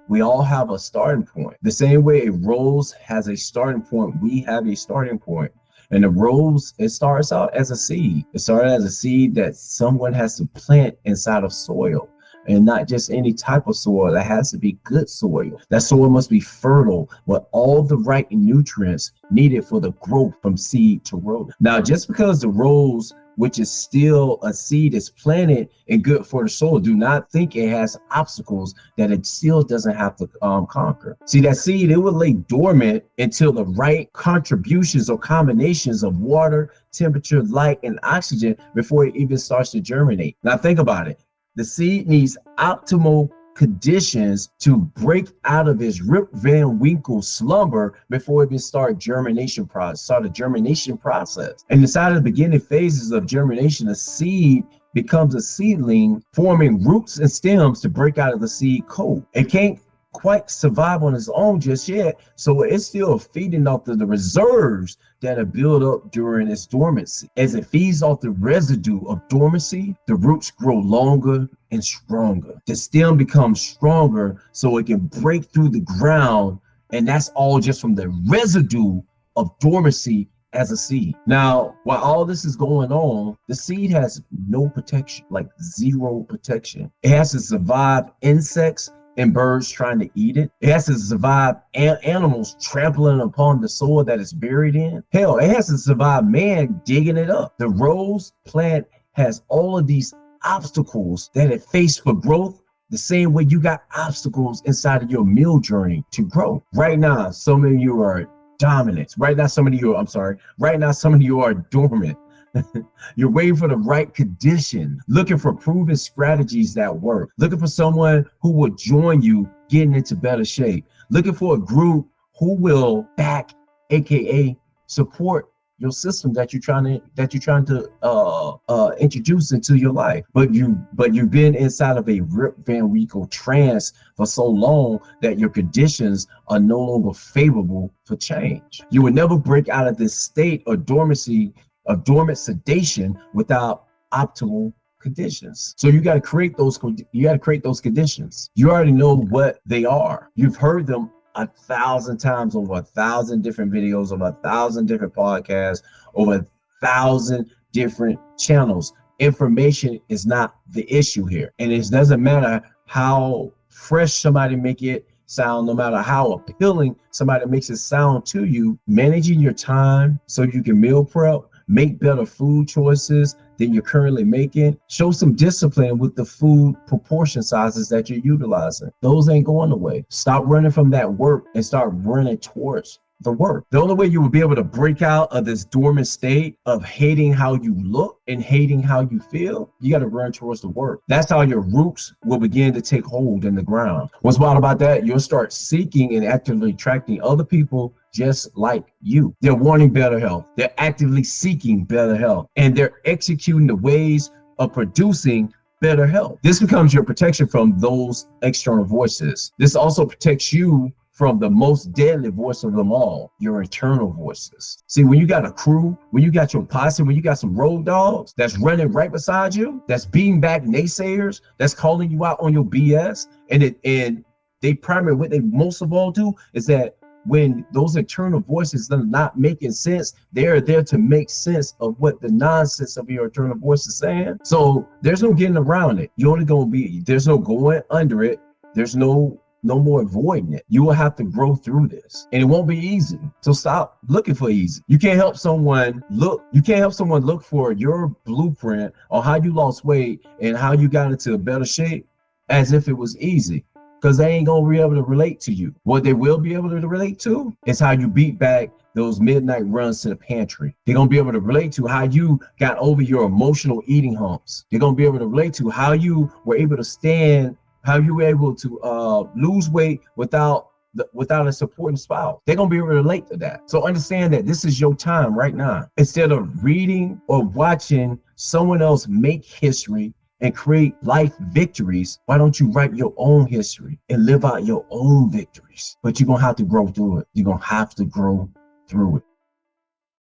We all have a starting point. The same way a rose has a starting point, we have a starting point. And the rose, it starts out as a seed. It started as a seed that someone has to plant inside of soil. And not just any type of soil. That has to be good soil. That soil must be fertile with all the right nutrients needed for the growth from seed to rose. Now, just because the rose, which is still a seed, is planted and good for the soil, do not think it has obstacles that it still doesn't have to conquer. See, that seed, it will lay dormant until the right contributions or combinations of water, temperature, light, and oxygen before it even starts to germinate. Now, think about it. The seed needs optimal conditions to break out of its Rip Van Winkle slumber before it can start a germination process. And inside of the beginning phases of germination, a seed becomes a seedling, forming roots and stems to break out of the seed coat. It can't quite survive on its own just yet, so it's still feeding off the reserves that are built up during its dormancy. As it feeds off the residue of dormancy, the roots grow longer and stronger. The stem becomes stronger so it can break through the ground, and that's all just from the residue of dormancy as a seed. Now, while all this is going on, the seed has no protection, like zero protection. It has to survive insects and birds trying to eat it. It has to survive animals trampling upon the soil that it's buried in. Hell, it has to survive man digging it up. The rose plant has all of these obstacles that it faced for growth, the same way you got obstacles inside of your meal journey to grow. Right now, some of you are dominant. Right now, some of you are dormant. You're waiting for the right condition, looking for proven strategies that work, looking for someone who will join you getting into better shape, looking for a group who will back, aka support your system that you're trying to introduce into your life. But you've been inside of a Rip Van Winkle trance for so long that your conditions are no longer favorable for change. You will never break out of this state of dormancy, of dormant sedation, without optimal conditions. So you got to create those conditions. You already know what they are. You've heard them 1,000 times over 1,000 different videos, over 1,000 different podcasts, over 1,000 different channels. Information is not the issue here. And it doesn't matter how fresh somebody make it sound, no matter how appealing somebody makes it sound to you. Managing your time so you can meal prep, make better food choices than you're currently making. Show some discipline with the food proportion sizes that you're utilizing. Those ain't going away. Stop running from that work and start running towards the work. The only way you will be able to break out of this dormant state of hating how you look and hating how you feel, you got to run towards the work. That's how your roots will begin to take hold in the ground. What's wild about that? You'll start seeking and actively attracting other people just like you. They're wanting better health. They're actively seeking better health, and they're executing the ways of producing better health. This becomes your protection from those external voices. This also protects you from the most deadly voice of them all, your internal voices. See, when you got a crew, when you got your posse, when you got some road dogs that's running right beside you, that's beating back naysayers, that's calling you out on your BS, and they primarily, what they most of all do is that when those internal voices are not making sense, they're there to make sense of what the nonsense of your internal voice is saying. So there's no getting around it. You're only going to be, there's no going under it. There's no more avoiding it. You will have to grow through this, and it won't be easy. So stop looking for easy. You can't help someone look for your blueprint on how you lost weight and how you got into a better shape as if it was easy, because they ain't gonna be able to relate to you. What they will be able to relate to is how you beat back those midnight runs to the pantry. They're gonna be able to relate to how you got over your emotional eating humps. They're gonna be able to relate to how you were able to lose weight without a supporting spouse. They're gonna be able to relate to that. So understand that this is your time right now. Instead of reading or watching someone else make history and create life victories, why don't you write your own history and live out your own victories? But you're gonna have to grow through it. You're gonna have to grow through it.